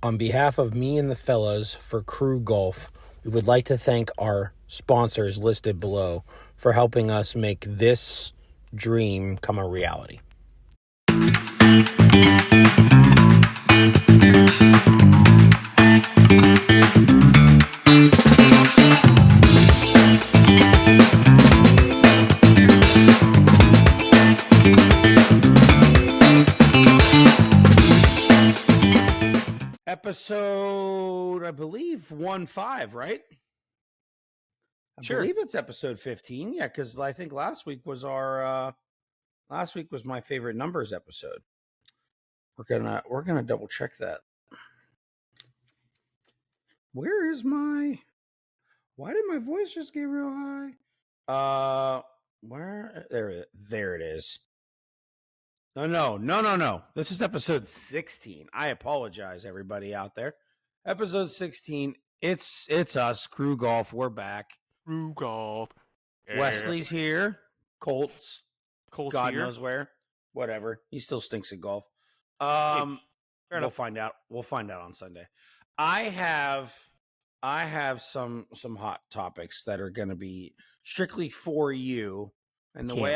On behalf of me and the fellas for Crew Golf, we would like to thank our sponsors listed below for helping us make this dream come a reality. Episode, I believe, 1-5, right? I believe it's episode 15. Yeah, because I think last week was my favorite numbers episode. We're gonna double check that. Where is my? Why did my voice just get real high? Where? There it is. No. This is episode 16. I apologize, everybody out there. Episode 16. It's us, Crew Golf. We're back. Crew Golf. Yeah. Wesley's here. Colt's God here. knows where. Whatever. He still stinks at golf. We'll find out. We'll find out on Sunday. I have some hot topics that are going to be strictly for you, and the way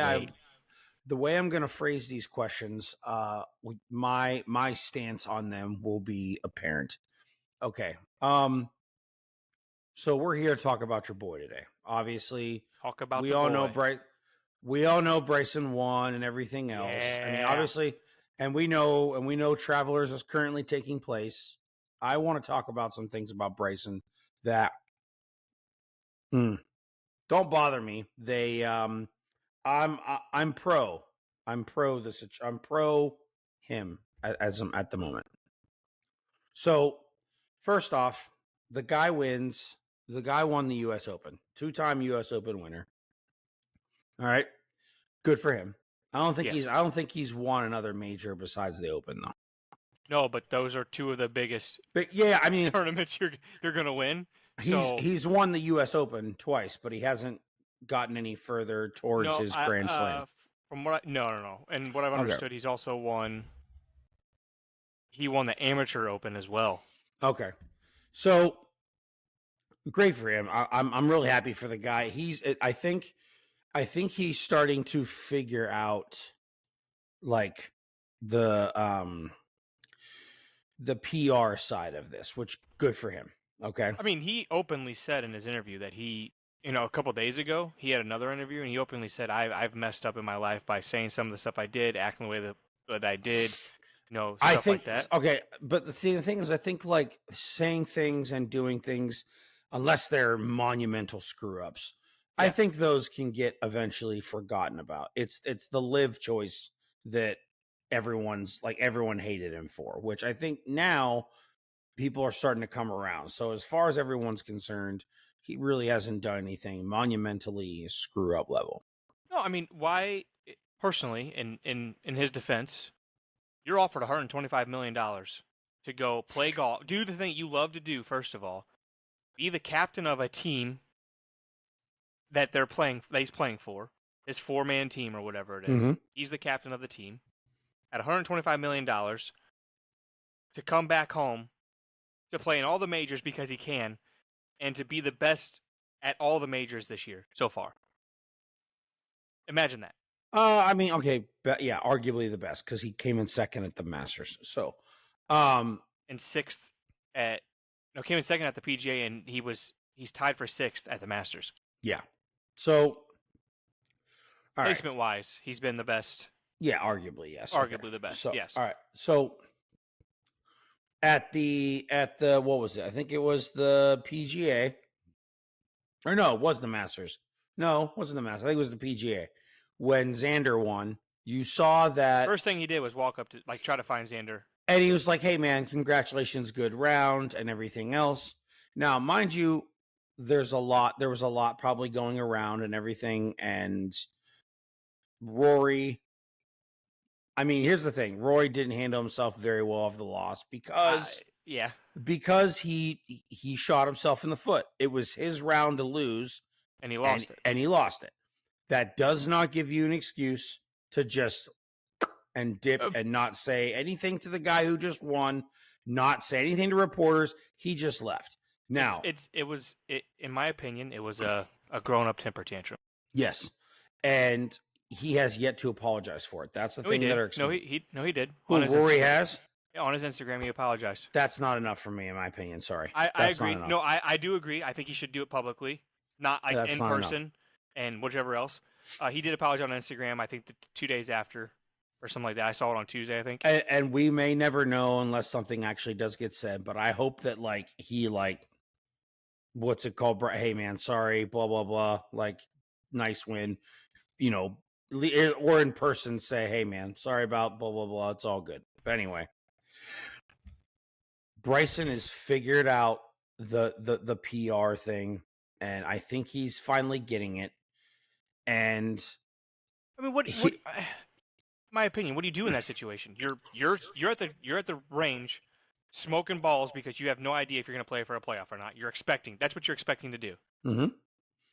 I'm going to phrase these questions, my stance on them will be apparent. Okay. So we're here to talk about your boy today. Obviously, we all know Bryson won and everything else. Yeah. I mean, obviously, and we know Travelers is currently taking place. I want to talk about some things about Bryson that don't bother me. They I'm pro him at the moment. So first off, the guy wins. The guy won the U.S. Open, 2-time U.S. Open winner. All right, good for him. I don't think he's won another major besides the Open though. No, but those are two of the biggest. But yeah, I mean, tournaments you're gonna win. He's won the U.S. Open twice, but he hasn't gotten any further towards his Grand Slam. From what no, and what I've understood, he's also won. He won the Amateur Open as well. Okay, so great for him. I'm really happy for the guy. I think he's starting to figure out like the PR side of this, which good for him. Okay. I mean, he openly said in his interview that he, a couple days ago, he had another interview and he openly said, I've messed up in my life by saying some of the stuff I did, acting the way that I did, stuff like that. Okay, but the thing is, I think like saying things and doing things, unless they're monumental screw ups, yeah. I think those can get eventually forgotten about. It's the live choice that everyone hated him for, which I think now people are starting to come around. So as far as everyone's concerned, he really hasn't done anything monumentally screw up level. No, I mean, why personally, in his defense, you're offered $125 million to go play golf, do the thing you love to do. First of all, be the captain of a team that he's playing for, his 4-man team or whatever it is. Mm-hmm. He's the captain of the team at $125 million to come back home to play in all the majors because he can, and to be the best at all the majors this year so far. Imagine that. I mean, okay, but yeah, arguably the best because he came in second at the Masters. So, and came in second at the PGA, and he's tied for 6th at the Masters. Yeah. So, placement wise, he's been the best. Yeah, arguably, yes. Arguably the best. So, yes. All right. So at the what was it? I think it was the PGA. Or no, it was the Masters. No, it wasn't the Masters. I think it was the PGA. When Xander won, you saw that first thing he did was walk up to try to find Xander. And he was like, "Hey man, congratulations, good round," and everything else. Now, mind you, there was a lot probably going around and everything, and Rory. I mean, here's the thing. Rory didn't handle himself very well of the loss because he shot himself in the foot. It was his round to lose, and he lost it. And he lost it. That does not give you an excuse to just and dip and not say anything to the guy who just won. not say anything to reporters. He just left. Now, in my opinion, it was a grown up temper tantrum. yes, and he has yet to apologize for it. That's the thing that irks me. He did. Who, Rory has? On his Instagram, he apologized. That's not enough for me, in my opinion. Sorry. I agree. No, I do agree. I think he should do it publicly, not like in person and whichever else. He did apologize on Instagram, I think 2 days after or something like that. I saw it on Tuesday, I think. And we may never know unless something actually does get said, but I hope that he what's it called? Hey man, sorry, blah, blah, blah. Like, nice win, or in person say, hey man, sorry about blah, blah, blah. It's all good. But anyway, Bryson has figured out the PR thing, and I think he's finally getting it. And I mean, my opinion, what do you do in that situation? You're at the range smoking balls because you have no idea if you're going to play for a playoff or not. That's what you're expecting to do. Mm-hmm.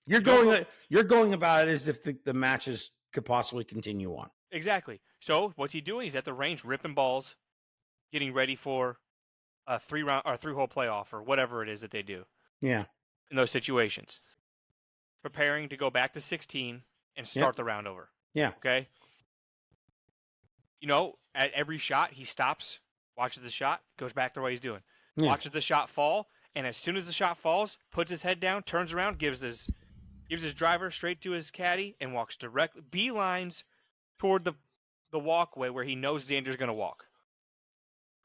You're going about it as if the matches could possibly continue on. Exactly. So what's he doing? He's at the range ripping balls, getting ready for a 3-hole playoff or whatever it is that they do. Yeah. In those situations, preparing to go back to 16 and start the round over. Yeah. Okay. At every shot he stops, watches the shot, goes back to what he's doing. Yeah. Watches the shot fall, and as soon as the shot falls, puts his head down, turns around, gives his driver straight to his caddy, and walks directly beelines toward the walkway where he knows Xander's going to walk.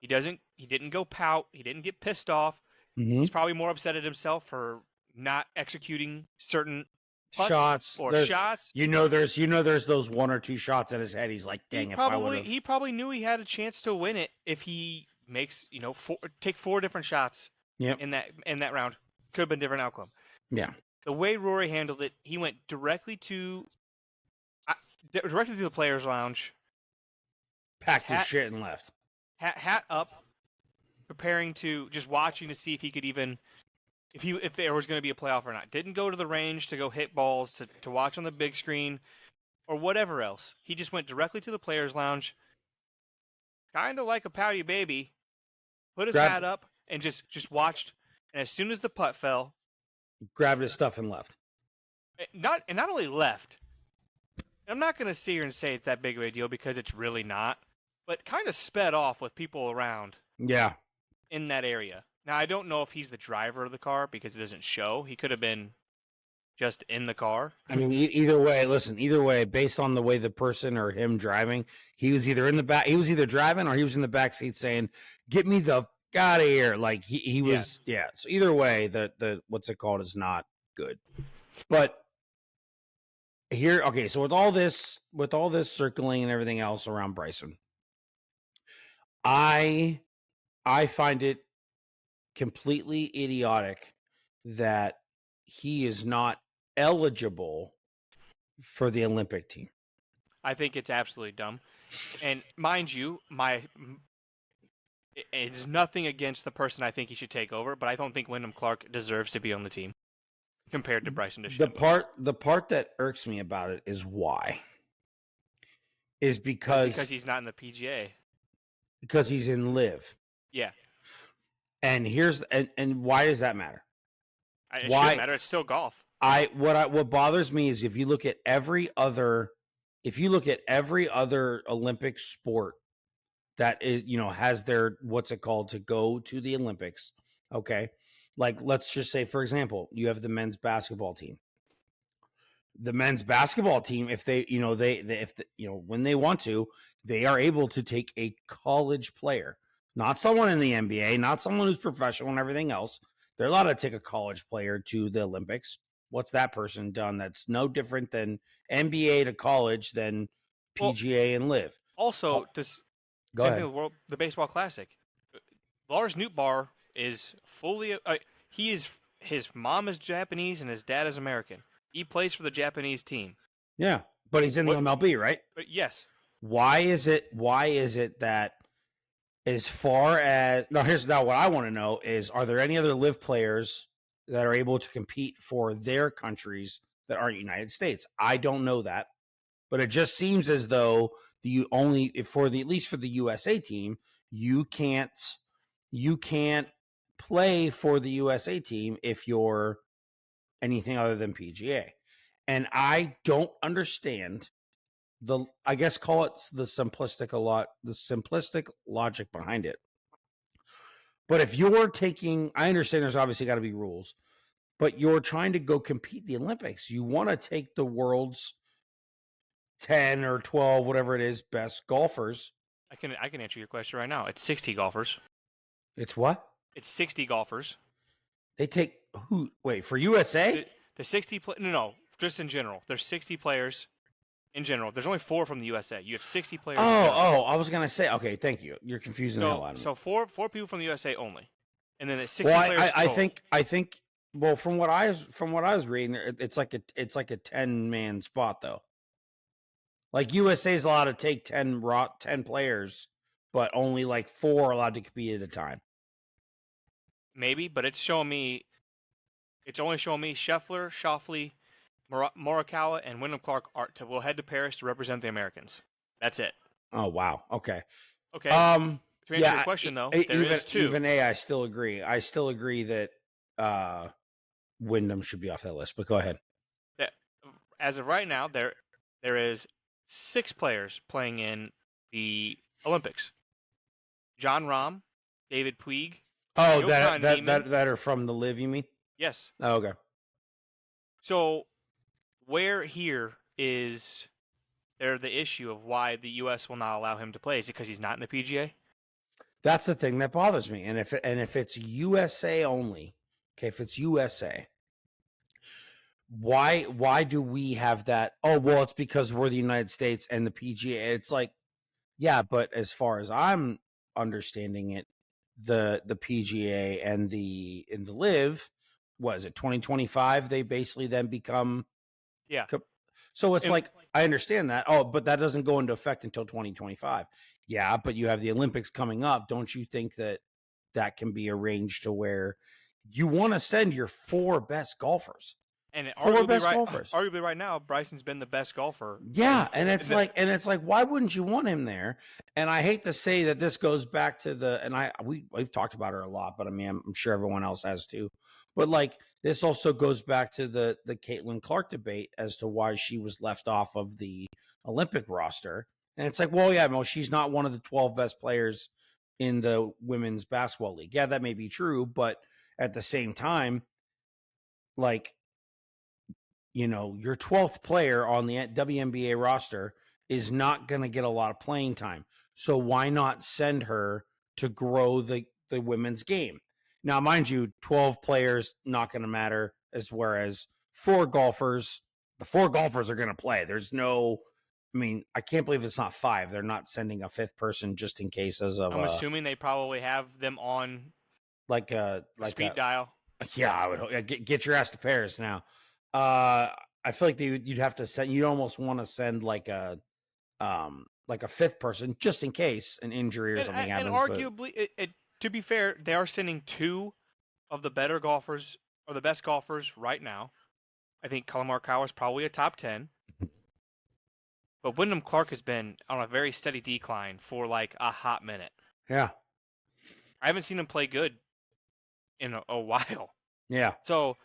He didn't go pout. He didn't get pissed off. Mm-hmm. He's probably more upset at himself for not executing certain shots. Shots. There's those 1 or 2 shots at his head. He's like, dang, he probably knew he had a chance to win it if he makes, take 4 different shots. Yep. In that round. Could have been a different outcome. Yeah. The way Rory handled it, he went directly to the players' lounge. Packed his shit and left. Hat up, preparing to just watching to see if he could even if there was going to be a playoff or not. Didn't go to the range to go hit balls to watch on the big screen or whatever else. He just went directly to the players' lounge, kind of like a pouty baby, put his hat up and just watched. And as soon as the putt fell, grabbed his stuff and left. Not only left. I'm not going to sit here and say it's that big of a deal because it's really not. But kind of sped off with people around. Yeah. In that area. Now, I don't know if he's the driver of the car because it doesn't show. He could have been just in the car. I mean, either way, based on the way the person or him driving, he was either in the back, he was either driving or he was in the back seat saying, "Get me the out of here." Like he was, yeah. So either way, the what's it called is not good. But here, okay, so with all this circling and everything else around Bryson, I find it completely idiotic that he is not eligible for the Olympic team. I think it's absolutely dumb. And mind you, it's nothing against the person I think he should take over, but I don't think Wyndham Clark deserves to be on the team compared to Bryson DeChambeau. The part that irks me about it is why. Is because he's not in the PGA. Because he's in Live. Yeah. And and why does that matter? It shouldn't matter. It's still golf. What bothers me is if you look at every other Olympic sport that is, has their, what's it called, to go to the Olympics. Okay. Like, let's just say, for example, you have the men's basketball team. The men's basketball team, if they, when they want to, they are able to take a college player, not someone in the NBA, not someone who's professional and everything else. They're allowed to take a college player to the Olympics. What's that person done? That's no different than NBA to college than PGA and Live. Also, go ahead. The Baseball Classic. Lars Nootbaar is fully. His mom is Japanese and his dad is American. He plays for the Japanese team. Yeah, but he's in the MLB, right? But yes. Why is it that as far as now what I want to know is, are there any other Live players that are able to compete for their countries that aren't United States? I don't know that, but it just seems as though at least for the USA team, you can't you can't play for the USA team if you're anything other than PGA. And I don't understand I guess call it the simplistic logic behind it. But if you're taking, I understand there's obviously got to be rules, but you're trying to go compete the Olympics. You want to take the world's 10 or 12, whatever it is, best golfers. I can answer your question right now. It's 60 golfers. It's what? It's 60 golfers. They take who? Wait, for USA? The 60 no, just in general. There's 60 players in general. There's only 4 from the USA. You have 60 players. I was gonna say. Okay, thank you. You're confusing the hell out of me. So four people from the USA only, and then it's 60 players. I think. Well, from what I was reading, it's like a 10-man spot though. Like USA is allowed to take 10 players, but only like 4 are allowed to compete at a time. Maybe, but it's only showing me Scheffler, Schauffele, Morikawa, and Wyndham Clark will head to Paris to represent the Americans. That's it. Oh wow. Okay. Okay. To answer your question though, there is 2. Even I still agree. I still agree that Wyndham should be off that list. But go ahead. Yeah. As of right now, there is 6 players playing in the Olympics. John Rahm, David Puig. Oh, that are from the Live, you mean? Yes. Oh, okay. So, where here is there the issue of why the U.S. will not allow him to play? Is it because he's not in the PGA? That's the thing that bothers me. And if it's USA only, okay, if it's USA, why do we have that? Oh, well, it's because we're the United States and the PGA. It's like, yeah, but as far as I'm understanding it, the PGA and the Live, was it 2025? They basically then become So it's like, I understand that. Oh, but that doesn't go into effect until 2025. Yeah, but you have the Olympics coming up. Don't you think that can be arranged to where you want to send your 4 best golfers? And arguably right now, Bryson's been the best golfer. Yeah, and it's like, why wouldn't you want him there? And I hate to say that this goes back to we've talked about her a lot, but I mean, I'm sure everyone else has too. But like, this also goes back to the Caitlin Clark debate as to why she was left off of the Olympic roster. And it's like, well, yeah, no, she's not one of the 12 best players in the women's basketball league. Yeah, that may be true, but at the same time, like, you know, your 12th player on the WNBA roster is not going to get a lot of playing time. So why not send her to grow the women's game? Now, mind you, 12 players, not going to matter, whereas 4 golfers, the 4 golfers are going to play. There's no, I mean, I can't believe it's not 5. They're not sending a 5th person just in case I'm assuming they probably have them on like a speed dial. Yeah, I would get your ass to Paris now. I feel like you'd have to send. You'd almost want to send like a 5th person just in case an injury or something happens. And arguably, to be fair, they are sending 2 of the better golfers or the best golfers right now. I think Collin Morikawa is probably a top 10, but Wyndham Clark has been on a very steady decline for like a hot minute. Yeah, I haven't seen him play good in a while. Yeah. So.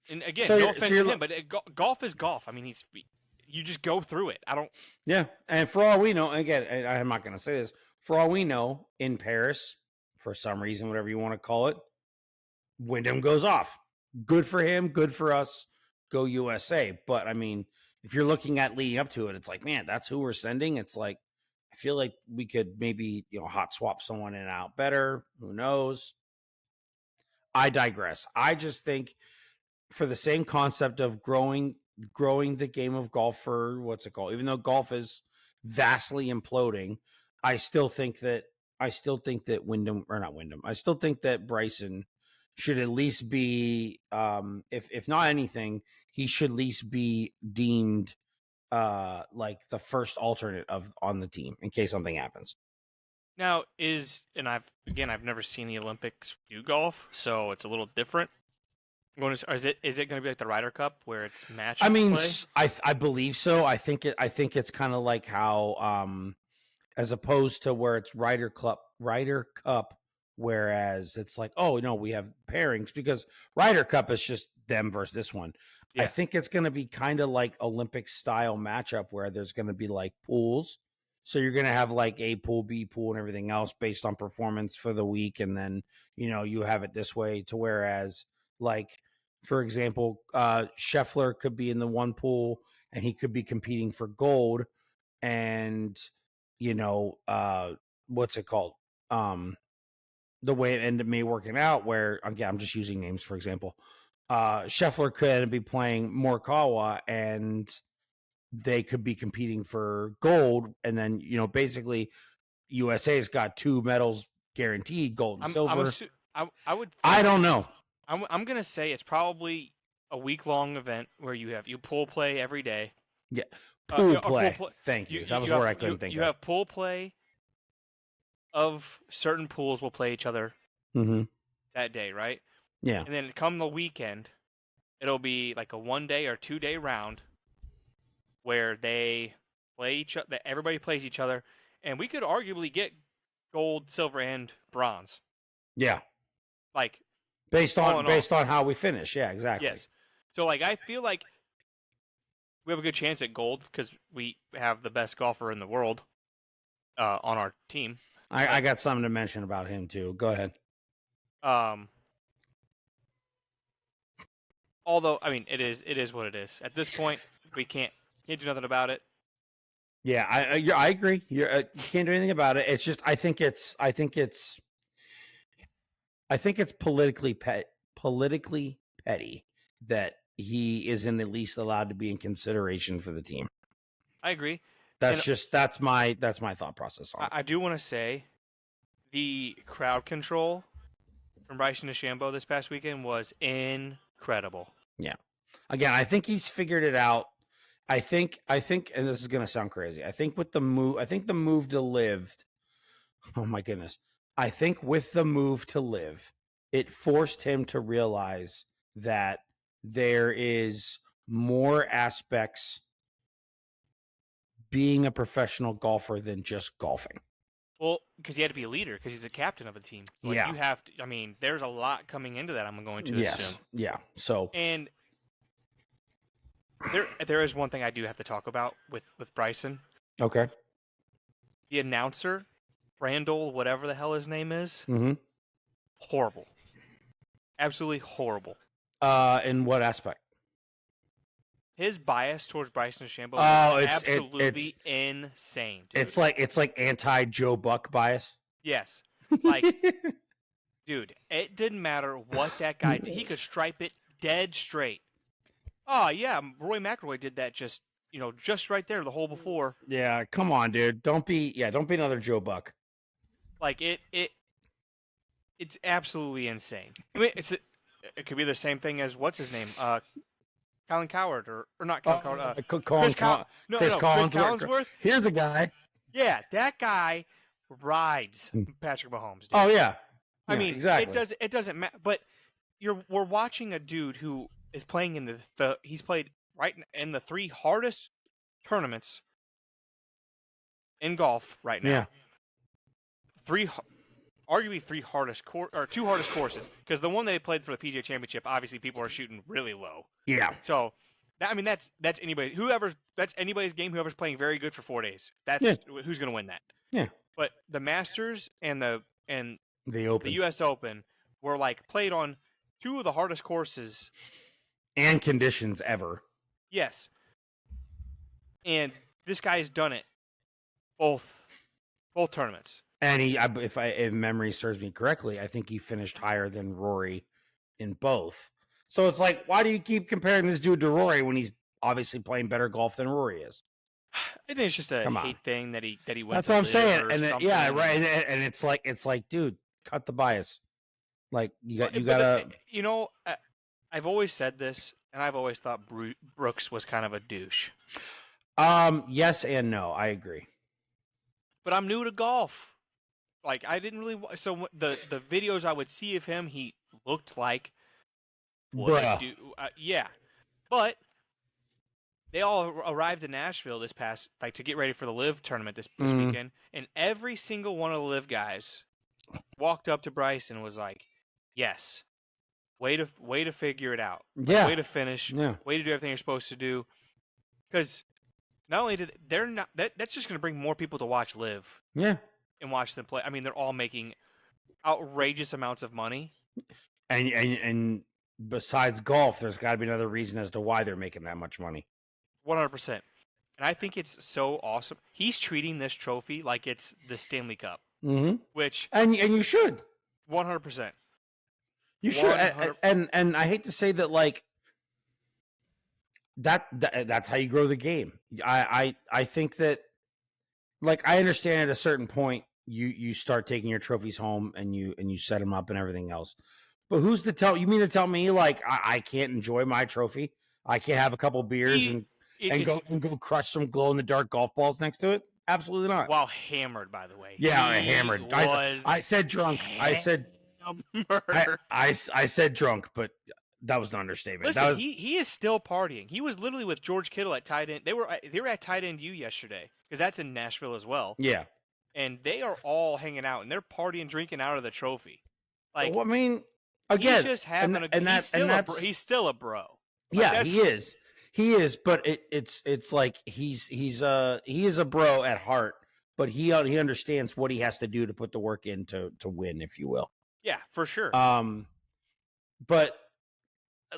And again, no offense to him, but golf is golf. I mean, you just go through it. Yeah, and for all we know, again, I'm not going to say this. For all we know, in Paris, for some reason, whatever you want to call it, Wyndham goes off. Good for him. Good for us. Go USA. But I mean, if you're looking at leading up to it, it's like, man, that's who we're sending. It's like, I feel like we could maybe, hot swap someone in and out better. Who knows? I digress. I just think, for the same concept of growing the game of golf for even though golf is vastly imploding, I still think that Wyndham, or not Wyndham, I still think that Bryson should at least be, if not anything, he should at least be deemed like the first alternate on the team in case something happens. Now I've never seen the Olympics do golf, so it's a little different. Is it going to be like the Ryder Cup where it's match? I mean, I believe so. I think it's kind of like how, as opposed to where it's Ryder Cup Whereas it's like, oh no, we have pairings because Ryder Cup is just them versus this one. I Yeah. think it's going to be kind of like Olympic style matchup where there's going to be like pools. So you're going to have like A pool, B pool, and everything else based on performance for the week, and then you have it this way to whereas like for example, Scheffler could be in the one pool and he could be competing for gold, and what's it called? The way it ended up me working out, where again, I'm just using names for example. Scheffler could be playing Morikawa, and they could be competing for gold, and then basically USA's got 2 medals guaranteed, gold and silver. I would I think don't know. I'm gonna say it's probably a week-long event where you pool play every day. Yeah, pool play. Pool play. Thank you. That was what I couldn't think You of. have pool play of certain pools will play each other Mm-hmm. that day, right? Yeah. And then come the weekend, it'll be like a 1-day or 2-day round where they play each other. Everybody plays each other, and we could arguably get gold, silver, and bronze. Yeah. Like based on how we finish. Yeah, exactly. yes. So like I feel like we have a good chance at gold because we have the best golfer in the world on our team. I got something to mention about him too. Go ahead. Although I mean it is what it is. At this point, we can't do nothing about it. Yeah, I agree. You can't do anything about it. It's just I think it's politically petty that he isn't at least allowed to be in consideration for the team. I agree. That's my thought process on it. I do want to say the crowd control from Bryson DeChambeau this past weekend was incredible. Yeah. Again, I think he's figured it out. I think, and this is going to sound crazy. I think with the move to live. Oh my goodness. I think with the move to live, it forced him to realize that there is more aspects being a professional golfer than just golfing. Well, because he had to be a leader because he's the captain of the team. Like, yeah. You have to. I mean, there's a lot coming into that. I'm going to assume. Yeah. So. And there is one thing I do have to talk about with Bryson. Okay. The announcer, Randall, whatever the hell his name is, horrible. Absolutely horrible. In what aspect? His bias towards Bryson DeChambeau is absolutely insane. Dude. It's like anti Joe Buck bias. Yes. Like, dude, it didn't matter what that guy did. He could stripe it dead straight. Oh yeah, Roy McIlroy did that just right there the hole before. Yeah, come on, dude. Don't be another Joe Buck. Like it's absolutely insane. I mean, it could be the same thing as what's his name, Colin Coward or not Colin Coward, Chris Collinsworth. Here's a guy. Yeah, that guy rides Patrick Mahomes. Dude. Oh yeah. I mean, exactly. It doesn't matter. But we're watching a dude who is playing in he's played right in the 3 hardest tournaments in golf right now. Yeah. Arguably 3 hardest or 2 hardest courses, because the one they played for the PGA Championship, obviously people are shooting really low. Yeah. So, that's anybody's game. Whoever's playing very good for 4 days, that's who's going to win that. Yeah. But the Masters and the Open, the U.S. Open were like played on 2 of the hardest courses and conditions ever. Yes. And this guy's done it both tournaments. And if memory serves me correctly, I think he finished higher than Rory in both. So it's like, why do you keep comparing this dude to Rory when he's obviously playing better golf than Rory is? I think it's just a hate thing that he went. That's what I'm saying. And right. And it's like, dude, cut the bias. Like you gotta. I've always said this, and I've always thought Brooks was kind of a douche. Yes and no. I agree. But I'm new to golf. Like, I didn't really... So, the videos I would see of him, he looked like... yeah. But, they all arrived in Nashville this past... Like, to get ready for the LIV tournament this weekend. And every single one of the LIV guys walked up to Bryson and was like, "Yes, way to figure it out. Like, Yeah. way to finish. Yeah. Way to do everything you're supposed to do." Because not only did they're not that's just going to bring more people to watch live Yeah. and watch them play. I mean, they're all making outrageous amounts of money. And besides golf, there's got to be another reason as to why they're making that much money. 100%. And I think it's so awesome. He's treating this trophy like it's the Stanley Cup, Mm-hmm. which And you should. 100%. You should. 100 And I hate to say that, like, that's how you grow the game. I think that, like, I understand at a certain point you start taking your trophies home and you set them up and everything else. But who's to tell? You mean to tell me, like, I can't enjoy my trophy? I can't have a couple beers and go crush some glow in the dark golf balls next to it? Absolutely not. While hammered, by the way. Yeah, hammered. I said drunk. I said I said drunk, but that was an understatement. Listen, he is still partying. He was literally with George Kittle at tight end. They were at tight end U yesterday because that's in Nashville as well. Yeah, and they are all hanging out and they're partying, drinking out of the trophy. Like, well, I mean, again, he's just having he's still a bro. Like, yeah, he is, but it's like he is a bro at heart, but he understands what he has to do to put the work in to win, if you will. Yeah, for sure. But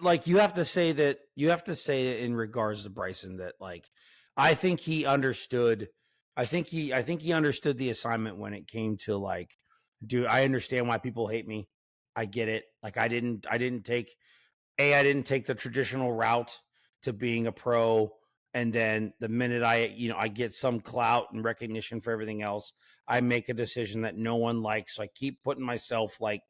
like you have to say in regards to Bryson that, like, I think he understood. I think he understood the assignment when it came to, like, dude, I understand why people hate me. I get it. Like, I didn't take the traditional route to being a pro. And then the minute I get some clout and recognition for everything else, I make a decision that no one likes. So I keep putting myself, like,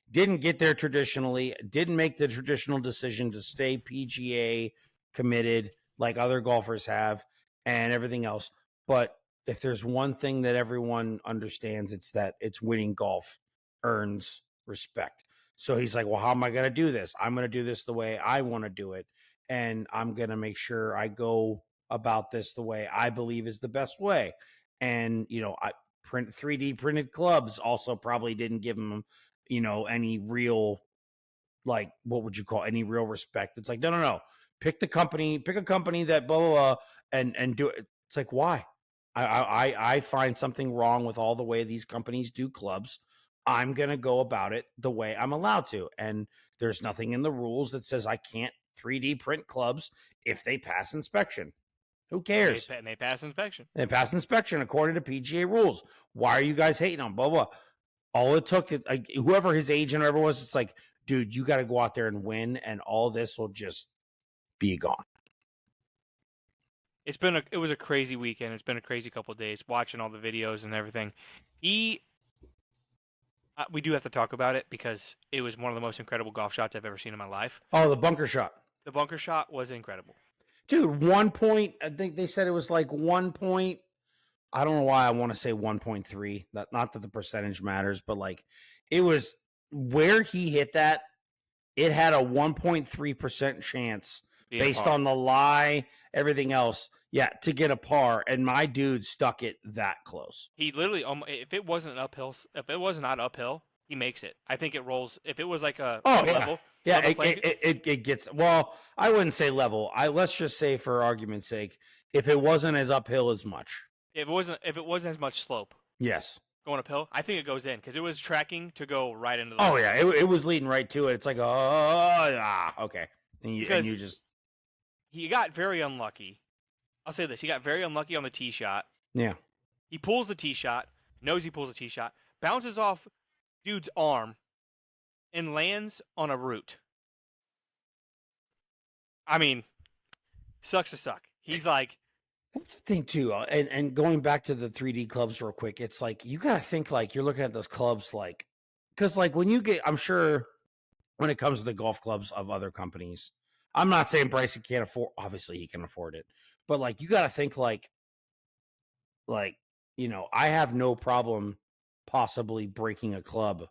didn't get there traditionally, didn't make the traditional decision to stay PGA committed like other golfers have and everything else. But if there's one thing that everyone understands, it's that it's winning golf earns respect. So he's like, well, how am I going to do this? I'm going to do this the way I want to do it. And I'm going to make sure I go about this the way I believe is the best way. And, 3D printed clubs also probably didn't give him, any real, like, what would you call any real respect? It's like, no. Pick a company that blah, blah, blah, and do it. It's like, why? I find something wrong with all the way these companies do clubs. I'm going to go about it the way I'm allowed to. And there's nothing in the rules that says I can't 3D print clubs if they pass inspection. Who cares? They pass inspection. They pass inspection according to PGA rules. Why are you guys hating on blah, blah? All it took, like, whoever his agent or whatever was, it's like, dude, you got to go out there and win, and all this will just be gone. It was a crazy weekend. It's been a crazy couple of days watching all the videos and everything. We do have to talk about it because it was one of the most incredible golf shots I've ever seen in my life. Oh, the bunker shot. The bunker shot was incredible. Dude, 1 point, I think they said it was like 1 point. I don't know why I want to say 1.3. Not that the percentage matters, but, like, it was where he hit that, it had a 1.3% chance based on the lie, everything else, to get a par. And my dude stuck it that close. He literally, if it wasn't not uphill, he makes it. I think it rolls. If it was like a level, it gets. Well, I wouldn't say level. Let's just say, for argument's sake, if it wasn't as uphill as much. If it wasn't as much slope. Yes. Going uphill, I think it goes in because it was tracking to go right into the. Oh yeah, it was leading right to it. It's like, okay, and you just. He got very unlucky. I'll say this: he got very unlucky on the tee shot. Yeah. He pulls the tee shot, knows he pulls the tee shot, bounces off dude's arm, and lands on a root. I mean, sucks to suck. He's like. That's the thing too, and going back to the 3D clubs real quick, it's like you gotta think, like, you're looking at those clubs, like, because, like, when you get, I'm sure when it comes to the golf clubs of other companies, I'm not saying Bryson can't afford, obviously he can afford it, but, like, you gotta think, like, I have no problem possibly breaking a club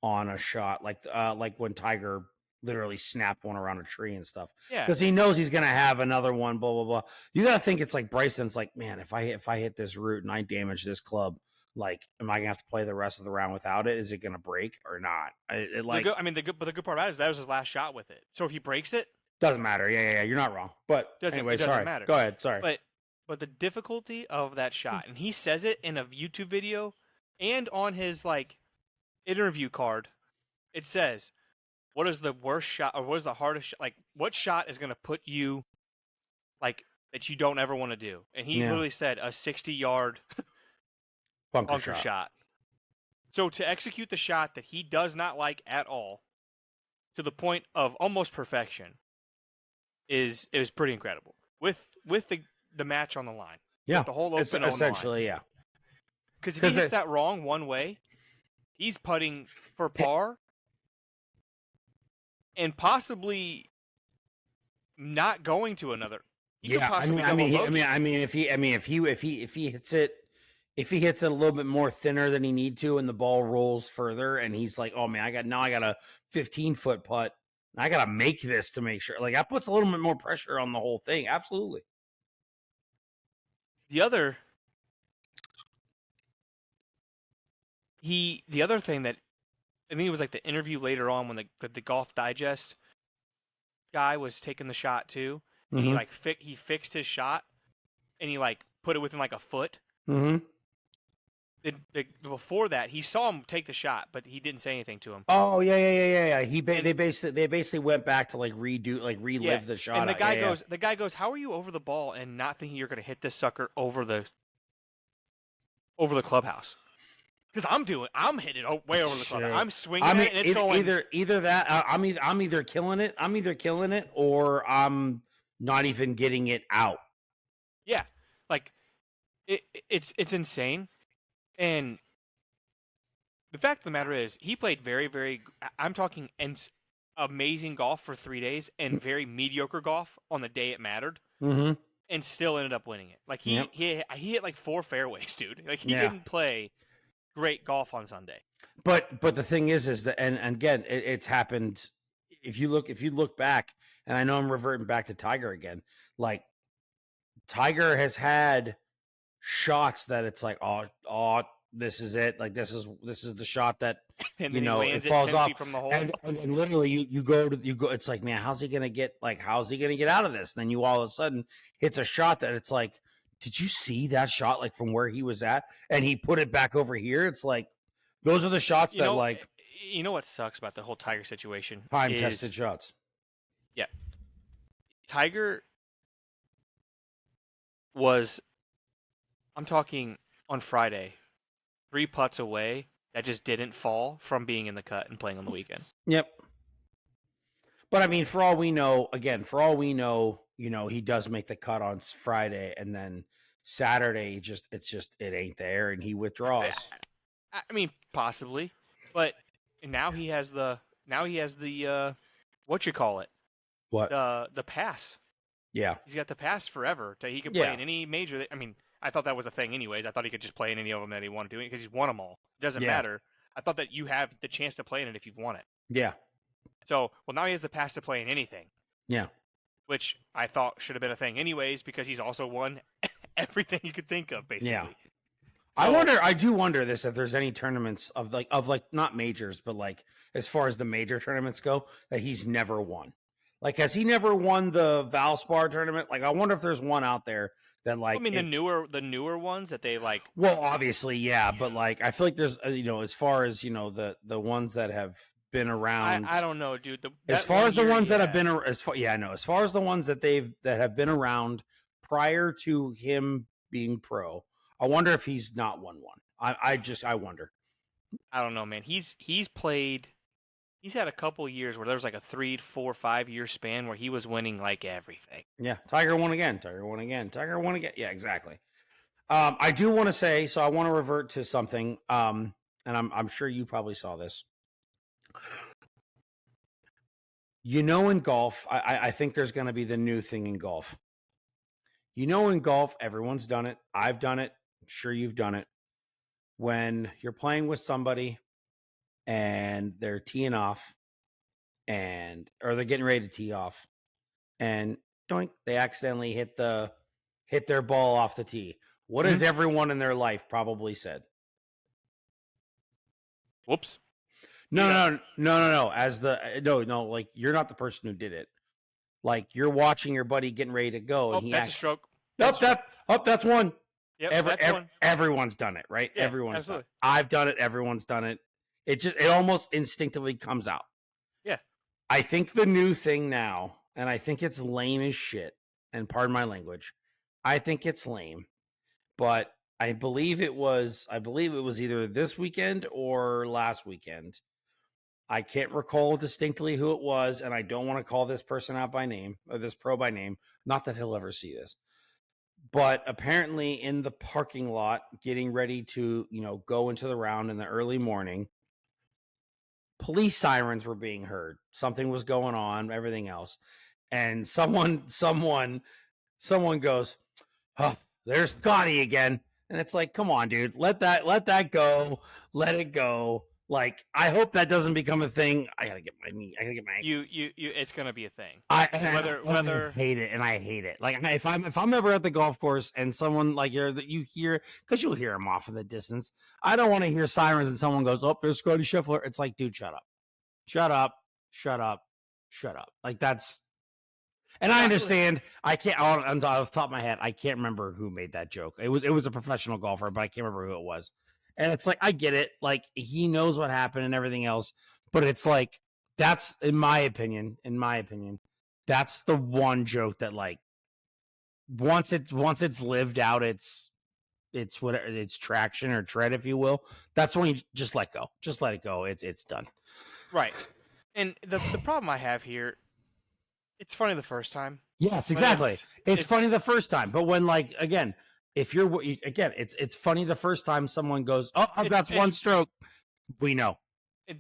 on a shot, like when Tiger literally snapped one around a tree and stuff. Yeah. Because he knows he's going to have another one, blah, blah, blah. You got to think it's like Bryson's like, man, if I hit this root and I damage this club, Like, am I gonna have to play the rest of the round without it? Is it gonna break or not? The good part about it is that was his last shot with it. So if he breaks it, doesn't matter. Yeah. You're not wrong. But anyway, it doesn't sorry. matter. Go ahead. Sorry. But the difficulty of that shot, and he says it in a YouTube video and on his like interview card, it says, "What is the worst shot, or what is the hardest shot? Like, what shot is going to put you like that you don't ever want to do?" And he literally said a 60-yard bunker shot. So to execute the shot that he does not like at all, to the point of almost perfection, is pretty incredible. With the match on the line, with the whole open essentially, yeah. Because if he hits that wrong one way, he's putting for par, and possibly not going to another. If he hits it. If he hits it a little bit more thinner than he need to, and the ball rolls further, and he's like, "Oh man, I got a 15-foot putt. I got to make this to make sure." Like, that puts a little bit more pressure on the whole thing. Absolutely. The other thing that I think it was like the interview later on when the Golf Digest guy was taking the shot too, and he like he fixed his shot, and he like put it within like a foot. Mm-hmm. Before that, he saw him take the shot, but he didn't say anything to him. Oh yeah. They basically went back to relive the shot. And the guy goes, "How are you over the ball and not thinking you're going to hit this sucker over the clubhouse?" Because I'm hitting it way over the clubhouse. I'm swinging it, and it's going either that. I'm either killing it, or I'm not even getting it out. Yeah, like it's insane. And the fact of the matter is, he played very, very. I'm talking amazing golf for 3 days, and very mediocre golf on the day it mattered, and still ended up winning it. Like he hit like 4 fairways, dude. Like he didn't play great golf on Sunday. But the thing is that, and again, it's happened. If you look back, and I know I'm reverting back to Tiger again. Like, Tiger has had shots that it's like, oh, this is it. Like, this is the shot that and it falls off from the hole. And literally you go. It's like, man, how's he gonna get out of this? And then you all of a sudden hits a shot that it's like, did you see that shot, like, from where he was at, and he put it back over here? It's like, those are the shots that, like, you know what sucks about the whole Tiger situation? Time tested shots. Yeah, Tiger was, I'm talking on Friday, 3 putts away that just didn't fall from being in the cut and playing on the weekend. Yep. But I mean, for all we know, he does make the cut on Friday, and then Saturday, it ain't there, and he withdraws. I mean, possibly, but now he has the what you call it? What? The pass. Yeah. He's got the pass forever. He can play in any major. I mean, I thought that was a thing anyways. I thought he could just play in any of them that he wanted to, because he's won them all. It doesn't matter. I thought that you have the chance to play in it if you've won it. Yeah. So, well, now he has the pass to play in anything. Yeah. Which I thought should have been a thing anyways, because he's also won everything you could think of, basically. Yeah. So, I do wonder this, if there's any tournaments of not majors, but like, as far as the major tournaments go, that he's never won. Like, has he never won the Valspar tournament? Like, I wonder if there's one out there that, like, I mean, the newer ones that they like. Well, obviously, yeah, but like, I feel like there's, as far as, the ones that have been around. I don't know, dude. As far as the ones that have been, as far as the ones that have been around prior to him being pro, I wonder if he's not won one. I wonder. I don't know, man. He's played. He's had a couple years where there was like a 3, 4, 5 year span where he was winning like everything. Yeah, Tiger won again. Yeah, exactly. I do want to say, so I want to revert to something, and I'm sure you probably saw this. In golf, I think there's going to be the new thing in golf. In golf, everyone's done it. I've done it. I'm sure you've done it. When you're playing with somebody and they're teeing off, or they're getting ready to tee off, and doink, they accidentally hit their ball off the tee. What has everyone in their life probably said? Whoops. No. As the no, like you're not the person who did it. Like you're watching your buddy getting ready to go, and Oh, he that's a acts. stroke. Nope, that's one. Yep, that's one. Everyone's done it, right? Yeah, Everyone's done absolutely. it. I've done it. Everyone's done it. It almost instinctively comes out. Yeah. I think the new thing now, and I think it's lame as shit, and pardon my language, I think it's lame, but I believe it was either this weekend or last weekend. I can't recall distinctly who it was, and I don't want to call this person out by name or this pro by name. Not that he'll ever see this. But apparently in the parking lot, getting ready to, go into the round in the early morning, police sirens were being heard. Something was going on, everything else. And someone goes, oh, there's Scotty again. And it's like, come on, dude, let that go. Let it go. Like, I hope that doesn't become a thing. I gotta get my knee. I gotta get my ankles. You it's gonna be a thing. I Whether hate it. Like if I'm ever at the golf course and someone like you hear, because you'll hear them off in the distance. I don't want to hear sirens and someone goes, "Oh, there's Scotty Scheffler." It's like, dude, shut up, shut up, shut up, shut up. Like that's. And I understand. I can't on the top of my head. I can't remember who made that joke. It was a professional golfer, but I can't remember who it was. And it's like I get it. Like he knows what happened and everything else, but it's like that's in my opinion. That's the one joke that like once it's lived out its whatever its traction or tread, if you will. That's when you just let go. Just let it go. It's done. right. And the problem I have here, it's funny the first time. Yes, exactly. It's funny the first time, but when like again, if you're again, it's funny the first time someone goes, "Oh, that's one stroke." We know.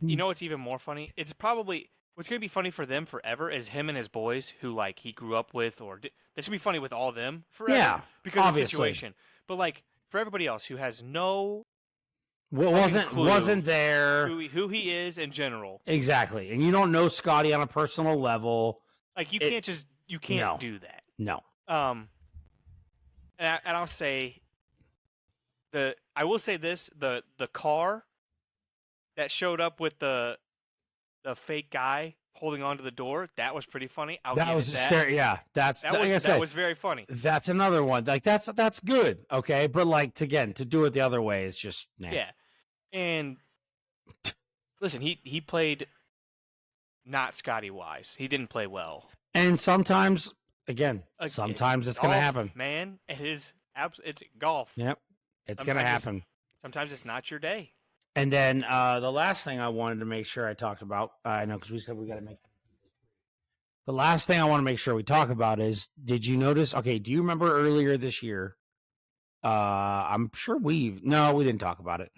You know what's even more funny? It's probably what's gonna be funny for them forever is him and his boys who like he grew up with, or this should be funny with all of them forever. Yeah, because obviously. of the situation. But like for everybody else who has no wasn't there who he is in general. Exactly, and you don't know Scotty on a personal level. Like you can't do that. No. And I'll say I will say this, the car that showed up with the fake guy holding onto the door, that was pretty funny. That was yeah. That was very funny. That's another one. Like that's good. Okay, but like to do it the other way is just Yeah. And listen, he played not Scotty wise. He didn't play well. And sometimes it's going to happen. Man, it's golf. Yep. It's going to happen. Sometimes it's not your day. And then the last thing I wanted to make sure I talked about, I know because we said we got to make the last thing I want to make sure we talk about is, did you notice? Okay, do you remember earlier this year? I'm sure we didn't talk about it.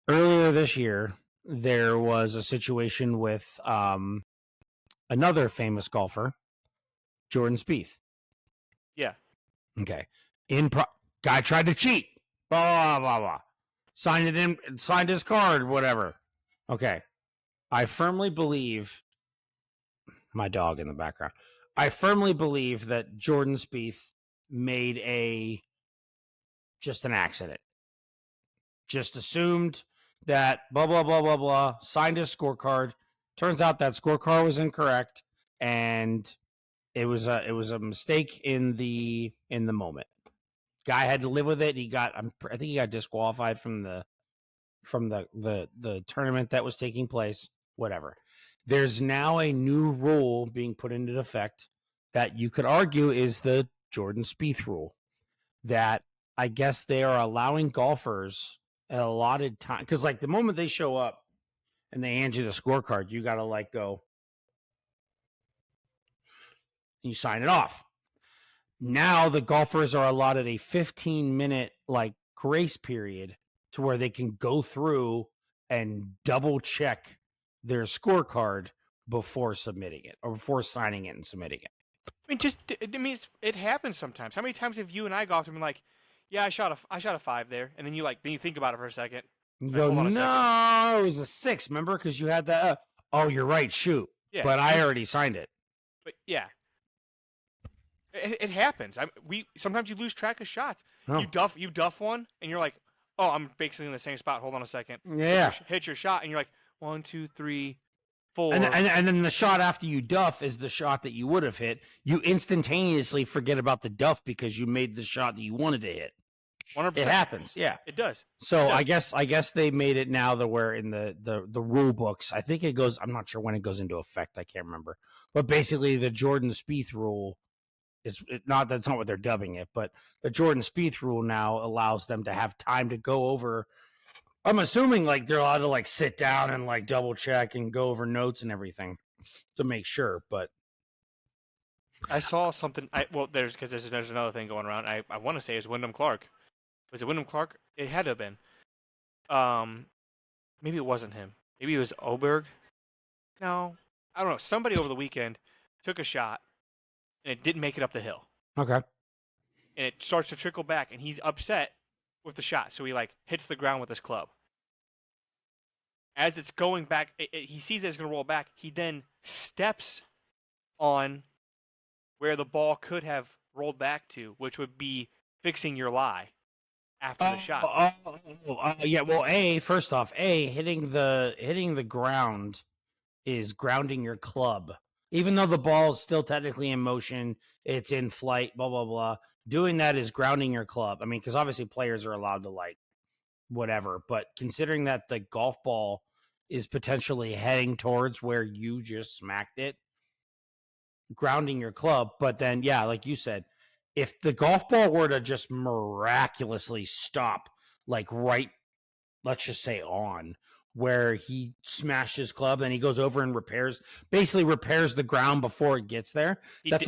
Earlier this year, there was a situation with another famous golfer, Jordan Spieth. Yeah. Okay. Guy tried to cheat. Blah, blah, blah, blah. Signed his card, whatever. Okay. I firmly believe, my dog in the background, I firmly believe that Jordan Spieth made just an accident. Just assumed that blah, blah, blah, blah, blah, signed his scorecard. Turns out that scorecard was incorrect, and it was a mistake in the moment. Guy had to live with it. I think he got disqualified from the tournament that was taking place. Whatever. There's now a new rule being put into effect that you could argue is the Jordan Spieth rule. That I guess they are allowing golfers an allotted time, because like the moment they show up and they hand you the scorecard, you got to like go. You sign it off. Now the golfers are allotted a 15-minute like grace period to where they can go through and double check their scorecard before submitting it or before signing it and submitting it. I mean, it happens sometimes. How many times have you and I golfed and been like, yeah, I shot a 5 there, and then you think about it for a second. You go, no, it was a 6. Remember, because you had that. Oh, you're right. Shoot, yeah, but I already signed it. But yeah. It happens. Sometimes you lose track of shots. Oh. You duff one, and you're like, oh, I'm basically in the same spot. Hold on a second. Yeah. Hit your shot, and you're like 1, 2, 3, And, 4. and then the shot after you duff is the shot that you would have hit. You instantaneously forget about the duff because you made the shot that you wanted to hit. 100%. It happens, yeah. It does. So It does. I guess they made it now that we're in the rule books. I think it goes. I'm not sure when it goes into effect. I can't remember. But basically, the Jordan Spieth rule is not that's not what they're dubbing it, but the Jordan Spieth rule now allows them to have time to go over. I'm assuming like they're allowed to like sit down and like double check and go over notes and everything to make sure. But I saw something. There's another thing going around. I want to say it's Wyndham Clark. Was it Wyndham Clark? It had to have been. Maybe it wasn't him. Maybe it was Oberg. No, I don't know. Somebody over the weekend took a shot and it didn't make it up the hill, okay, and it starts to trickle back, and he's upset with the shot, so he like hits the ground with his club. As it's going back, he sees that it's going to roll back. He then steps on where the ball could have rolled back to, which would be fixing your lie after the shot. Yeah. Well, first off, hitting the ground is grounding your club. Even though the ball is still technically in motion, it's in flight, blah, blah, blah. Doing that is grounding your club. I mean, because obviously players are allowed to like whatever, but considering that the golf ball is potentially heading towards where you just smacked it, grounding your club. But then, yeah, like you said, if the golf ball were to just miraculously stop, like right, let's just say on, where he smashed his club and he goes over and basically repairs the ground before it gets there. That's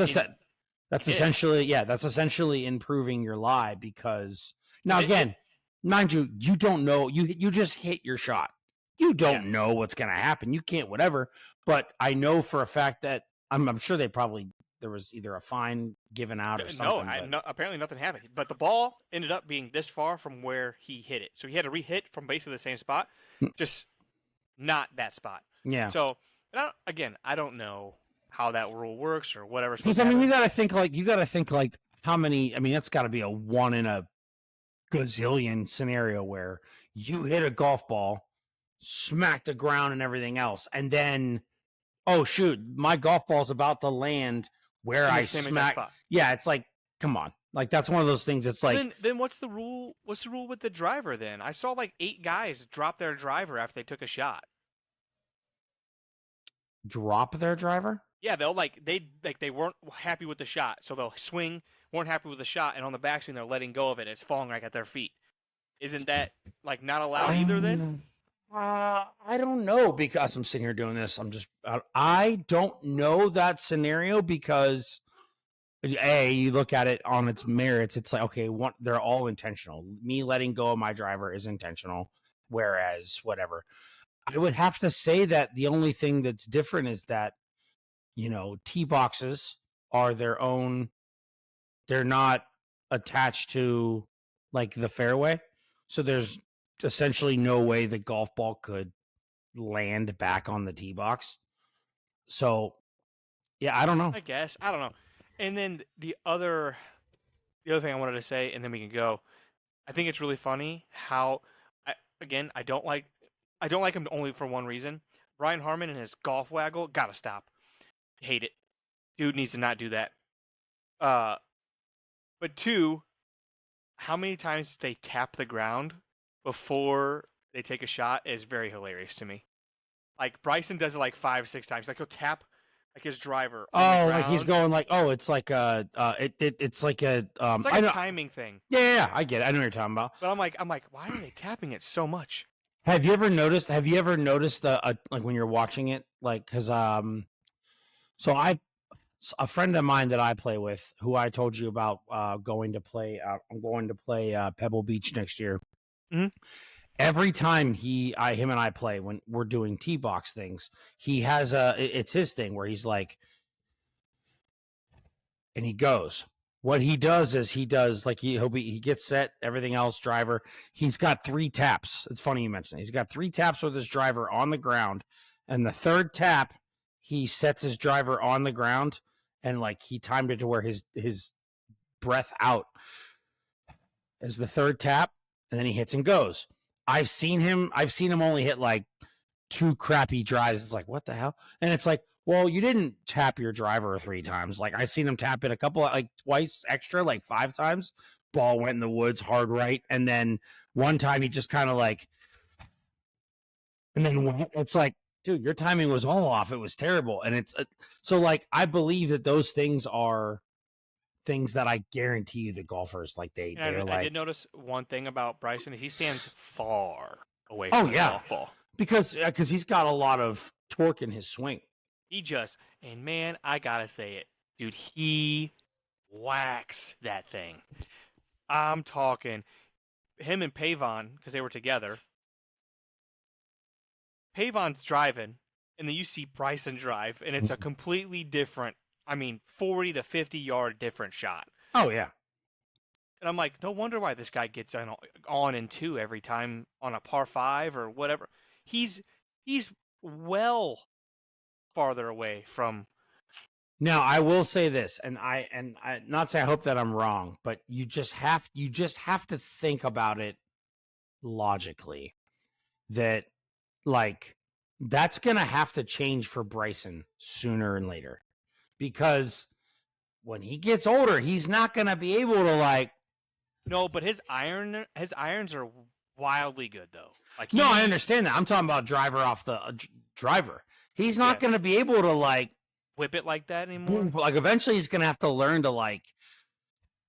essentially improving your lie because now again, mind you, you don't know you just hit your shot. You don't know what's going to happen. You can't whatever, but I know for a fact that I'm sure there was either a fine given out or something. No, apparently nothing happened. But the ball ended up being this far from where he hit it. So he had to re-hit from basically the same spot, just not that spot. Yeah. So, I don't know how that rule works or whatever. Because I mean, you got to think like how many. I mean, that's got to be a 1 in a gazillion scenario where you hit a golf ball, smack the ground and everything else, and then oh shoot, my golf ball's about to land where I smack. Yeah, it's like, come on. Like that's one of those things. It's like then what's the rule? What's the rule with the driver? Then I saw like 8 guys drop their driver after they took a shot. Drop their driver? Yeah, they weren't happy with the shot, so they'll swing, weren't happy with the shot, and on the backswing they're letting go of it. It's falling right at their feet. Isn't that like not allowed either? Then I don't know because I'm sitting here doing this. I don't know that scenario because you look at it on its merits. It's like, okay, they're all intentional. Me letting go of my driver is intentional, whereas whatever. I would have to say that the only thing that's different is that, tee boxes are their own. They're not attached to like the fairway. So there's essentially no way the golf ball could land back on the tee box. So, yeah, I don't know. I guess. I don't know. And then the other thing I wanted to say, and then we can go. I think it's really funny how, I don't like him only for one reason. Brian Harmon and his golf waggle, gotta stop. Hate it. Dude needs to not do that. But 2, how many times they tap the ground before they take a shot is very hilarious to me. Like Bryson does it like 5, 6 times. Like he'll tap like his driver. Like he's going like, it's like it's like a it's like a timing thing. Yeah, I get it. I know what you're talking about. But I'm like, why are they tapping it so much? Have you ever noticed the like when you're watching it, like because a friend of mine that I play with, who I told you about, I'm going to play Pebble Beach next year. Mm-hmm. Every time him and I play, when we're doing tee box things, he has it's his thing where he's like, and he goes. What he does is he gets set, everything else, driver. He's got 3 taps. It's funny you mentioned it. He's got 3 taps with his driver on the ground, and the 3rd tap, he sets his driver on the ground, and like he timed it to where his breath out is the 3rd tap, and then he hits and goes. I've seen him only hit like 2 crappy drives. It's like, what the hell? And it's like, well, you didn't tap your driver 3 times. Like I seen him tap it a couple, like twice extra, like 5 times. Ball went in the woods hard right, and then one time he just kind of like, and then went. It's like, dude, your timing was all off. It was terrible, and it's so like I believe that those things are things that I guarantee you the golfers like they're like. I did notice one thing about Bryson is he stands far away Oh from the yeah, golf ball. because he's got a lot of torque in his swing. And man, I gotta say it, dude, he whacks that thing. I'm talking him and Pavon, because they were together. Pavon's driving, and then you see Bryson drive, and it's a completely different, 40 to 50 yard different shot. Oh yeah. And I'm like, no wonder why this guy gets on in 2 every time on a par 5 or whatever. He's well farther away from. Now I will say this, and I not say I hope that I'm wrong, but you just have to think about it logically that like that's gonna have to change for Bryson sooner and later, because when he gets older, he's not gonna be able to like. No, but his irons are wildly good though. Like No, I understand that. I'm talking about driver off the driver. He's not going to be able to like whip it like that anymore. Like eventually, he's going to have to learn to like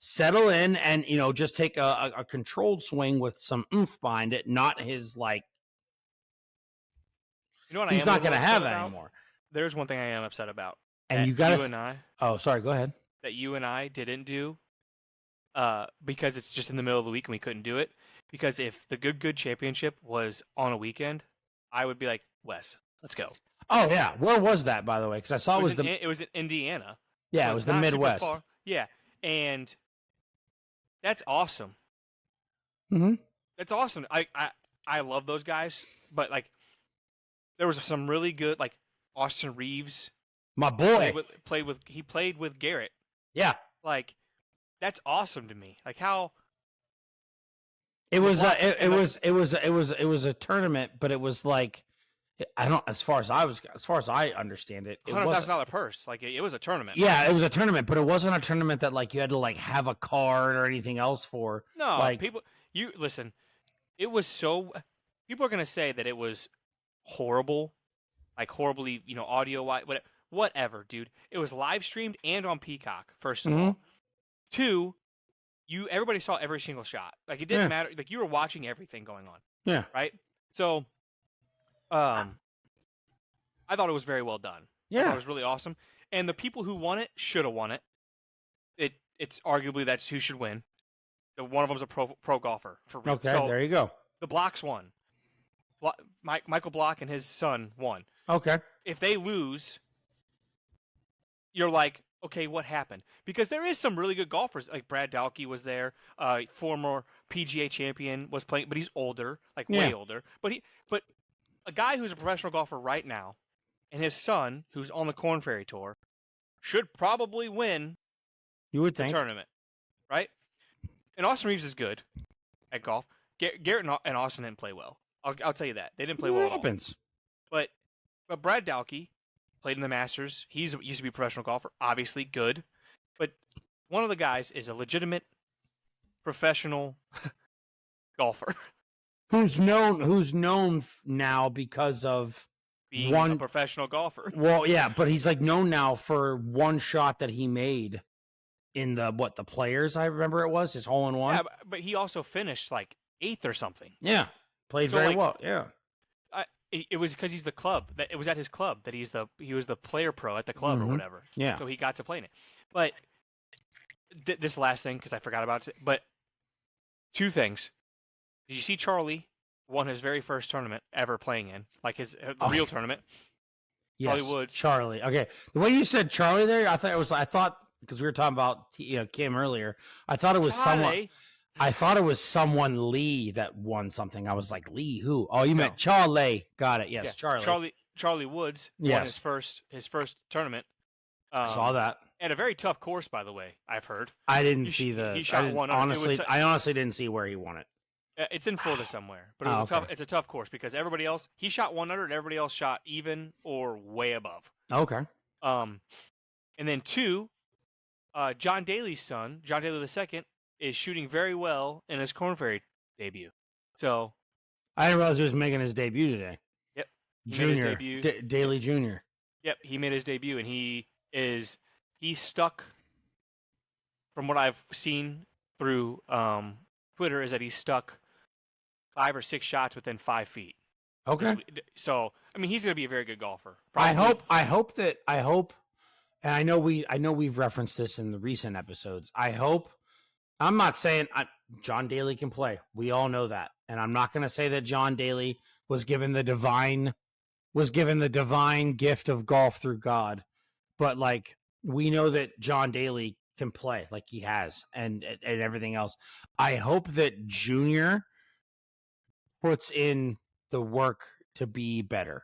settle in and just take a controlled swing with some oomph behind it. Not his like. What he's not going to have that anymore. There's one thing I am upset about. And you got Oh, sorry. Go ahead. That you and I didn't do. Because it's just in the middle of the week and we couldn't do it. Because if the Good Championship was on a weekend, I would be like, Wes, let's go. Oh yeah, where was that, by the way? Because I saw it was in Indiana. Yeah, it was the Midwest. Yeah, and that's awesome. Mm-hmm. That's awesome. I love those guys, but like, there was some really good like Austin Reeves, my boy, he played with Garrett. Yeah, like that's awesome to me. Like how. It was a tournament, but it was like as far as I understand it, $100,000 purse. Like it was a tournament. Yeah, it was a tournament, but it wasn't a tournament that like you had to like have a card or anything else for. No, like you listen. It was so. People are gonna say that it was horrible, like horribly, audio whatever, dude. It was live streamed and on Peacock. First of all, 2. Everybody saw every single shot. Like it didn't matter. Like you were watching everything going on. Yeah. Right. So, I thought it was very well done. Yeah. I thought it was really awesome. And the people who won it should have won it. It's arguably that's who should win. One of them's a pro golfer. For real. Okay. So there you go. The Blocks won. Michael Block and his son won. Okay. If they lose, you're like, okay, what happened? Because there is some really good golfers. Like Brad Dalkey was there. Former PGA champion was playing, but he's older, like way older. But a guy who's a professional golfer right now, and his son, who's on the Korn Ferry Tour, should probably win. You would think the tournament, right? And Austin Reeves is good at golf. Garrett and Austin didn't play well. I'll tell you that they didn't play well. What happens? But Brad Dalkey played in the Masters. He used to be a professional golfer, obviously good. But one of the guys is a legitimate professional golfer. Who's known now because of being a professional golfer. Well, yeah, but he's like known now for one shot that he made in the Players, I remember it was his hole in one. Yeah, but he also finished like 8th or something. Yeah. Played very well. Yeah. It was because he's the club. That it was at his club that he was the player pro at the club or whatever. Yeah. So he got to play in it. But this last thing, because I forgot about it. But 2 things. Did you see Charlie won his very first tournament ever playing in, like his real tournament? Yes. Charlie Woods. Charlie. Okay. The way you said Charlie there, I thought because we were talking about Kim earlier. I thought it was someone. I thought it was someone Lee that won something. I was like, Lee, who? Oh, you meant Charlie. Got it. Yes, yeah. Charlie Woods won his first tournament. I saw that. And a very tough course, by the way. I've heard. I didn't see the. He shot one. Honestly, I honestly didn't see where he won it. It's in Florida somewhere, but Okay. it's a tough course because everybody else he shot 1 under and everybody else shot even or way above. Okay. Um, and then 2, John Daly's son, John Daly II, is shooting very well in his Corn Ferry debut. So, I didn't realize he was making his debut today. yep, he made his Junior. debut. Daly Junior. Yep, he made his debut, and he's stuck. From what I've seen through Twitter, is that he's stuck 5 or 6 shots within 5 feet. Okay. So, I mean, he's going to be a very good golfer. Probably. I hope, and I know we've referenced this in the recent episodes. I'm not saying John Daly can play. We all know that. And I'm not going to say that John Daly was given the divine gift of golf through God. But like, we know that John Daly can play like he has and everything else. I hope that Junior puts in the work to be better.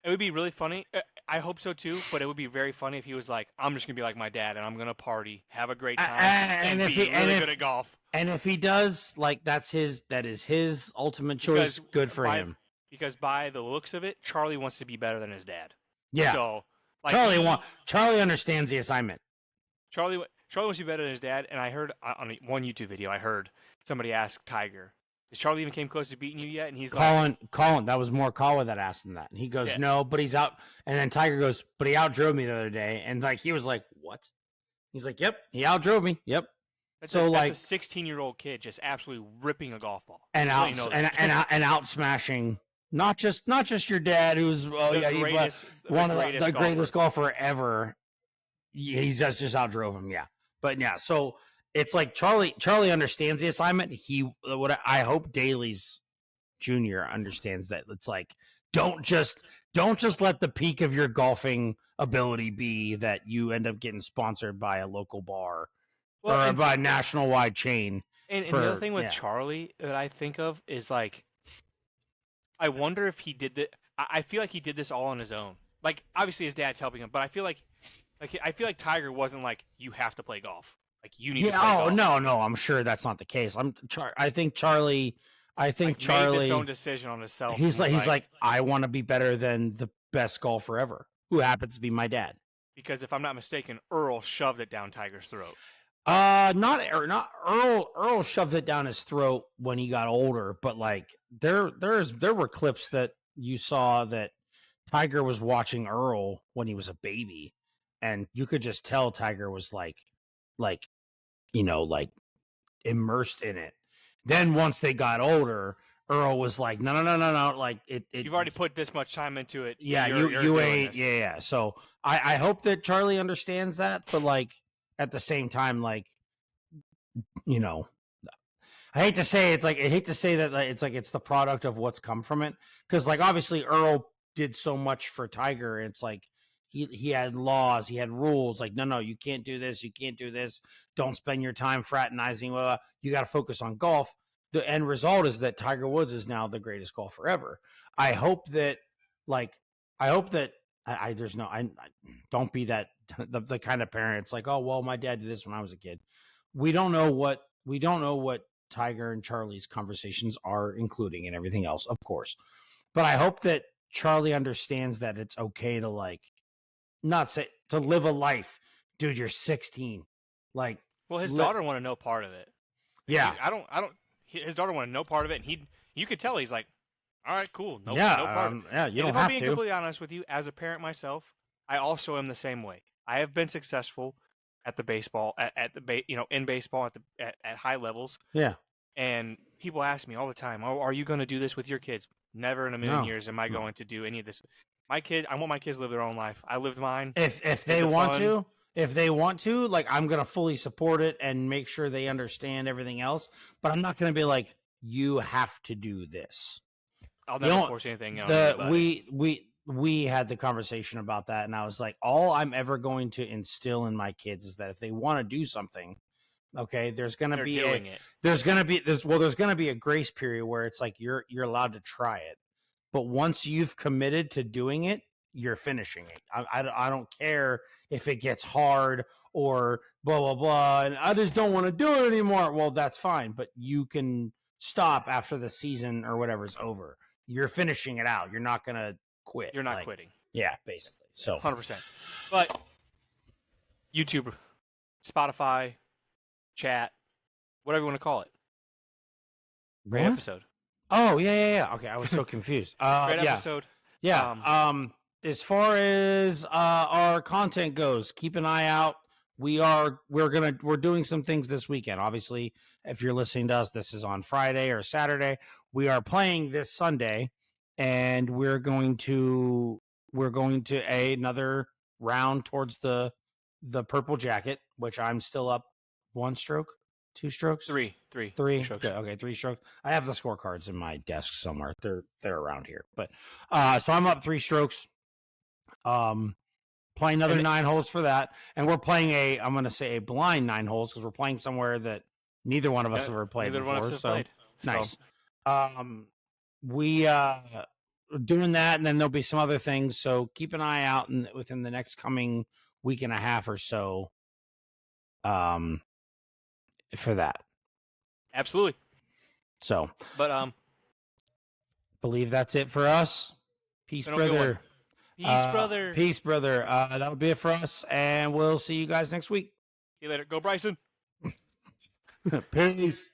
It would be really funny. I hope so too, but it would be very funny if he was like, "I'm just gonna be like my dad, and I'm gonna party, have a great time, and be really good at golf." And if he does, like that is his ultimate choice. Good for him. Because by the looks of it, Charlie wants to be better than his dad. Yeah. So like Charlie understands the assignment. Charlie wants to be better than his dad, and I heard on one YouTube video, I heard somebody ask Tiger, "Has Charlie even came close to beating you yet?" And he's Colin, that was more Colin that asked him that. And he goes, "No, but he's out." And then Tiger goes, "But he outdrove me the other day." And like he was like, "What?" He's like, "Yep, he outdrove me. Yep." That's a 16-year-old kid just absolutely ripping a golf ball and out smashing not just your dad, who's one of the greatest golfer ever. He's just outdrove him, yeah. But yeah, so it's like Charlie understands the assignment. I hope Daly's Junior understands that. It's like don't just let the peak of your golfing ability be that you end up getting sponsored by a local bar or by a national wide chain. And the other thing with Charlie that I think of is like, I wonder if he did that. I feel like he did this all on his own. Like obviously his dad's helping him, but I feel like Tiger wasn't like, you have to play golf. Like you need to play golf. No, I'm sure that's not the case. I think Charlie made his own decision on himself. He's like I want to be better than the best golfer ever, who happens to be my dad. Because if I'm not mistaken, Earl shoved it down Tiger's throat. Not Earl. Earl shoved it down his throat when he got older, but like there were clips that you saw that Tiger was watching Earl when he was a baby, and you could just tell Tiger was like immersed in it. Then once they got older, Earl was like, no, like it. You've already put this much time into it. Yeah, you ain't. Yeah. So I hope that Charlie understands that, but like at the same time, like I hate to say that it's the product of what's come from it, because like obviously Earl did so much for Tiger. And it's like he had laws, he had rules. Like no, you can't do this, you can't do this. Don't spend your time fraternizing. You got to focus on golf. The end result is that Tiger Woods is now the greatest golfer ever. I hope that I don't be that the kind of parent. It's like, oh well, my dad did this when I was a kid. We don't know what Tiger and Charlie's conversations are including and everything else, of course. But I hope that Charlie understands that it's okay to like not say to live a life. Dude, you're 16. Like, well, his daughter want to know part of it. Yeah. His daughter wanted no part of it, and you could tell he's like, all right, cool, no part. You don't have to. If I'm being completely honest with you, as a parent myself, I also am the same way. I have been successful at the baseball, in baseball at high levels. Yeah. And people ask me all the time, "Oh, are you going to do this with your kids?" Never in a million years am I going to do any of this. I want my kids to live their own life. I lived mine. If they want to, like, I'm going to fully support it and make sure they understand everything else. But I'm not going to be like, you have to do this. I'll never force anything on we had the conversation about that, and I was like, all I'm ever going to instill in my kids is that if they want to do something, okay, there's going to be a grace period where it's like you're allowed to try it. But once you've committed to doing it, you're finishing it. I don't care if it gets hard or blah, blah, blah, and I just don't want to do it anymore. Well, that's fine, but you can stop after the season or whatever's over. You're finishing it out. You're not gonna quit. You're not quitting. Yeah, basically. So 100%. But YouTube, Spotify, chat, whatever you want to call it. Great What? episode. Oh yeah. Okay, I was so confused. Great yeah. episode. Yeah. As far as our content goes, keep an eye out. We're doing some things this weekend. Obviously, if you're listening to us, this is on Friday or Saturday. We are playing this Sunday, and we're going to another round towards the purple jacket, which I'm still up 1 stroke, 2 strokes, Three strokes. Good. Okay, 3 strokes. I have the scorecards in my desk somewhere. They're around here. But so I'm up 3 strokes. Playing another 9 holes for that, and we're playing I'm going to say a blind 9 holes because we're playing somewhere that neither one of us have ever played before. So nice. We doing that, and then there'll be some other things. So keep an eye out within the next coming week and a half or so. For that. Absolutely. So, but believe that's it for us. Peace, brother. Peace, brother. That'll be it for us, and we'll see you guys next week. See you later. Go Bryson. Peace.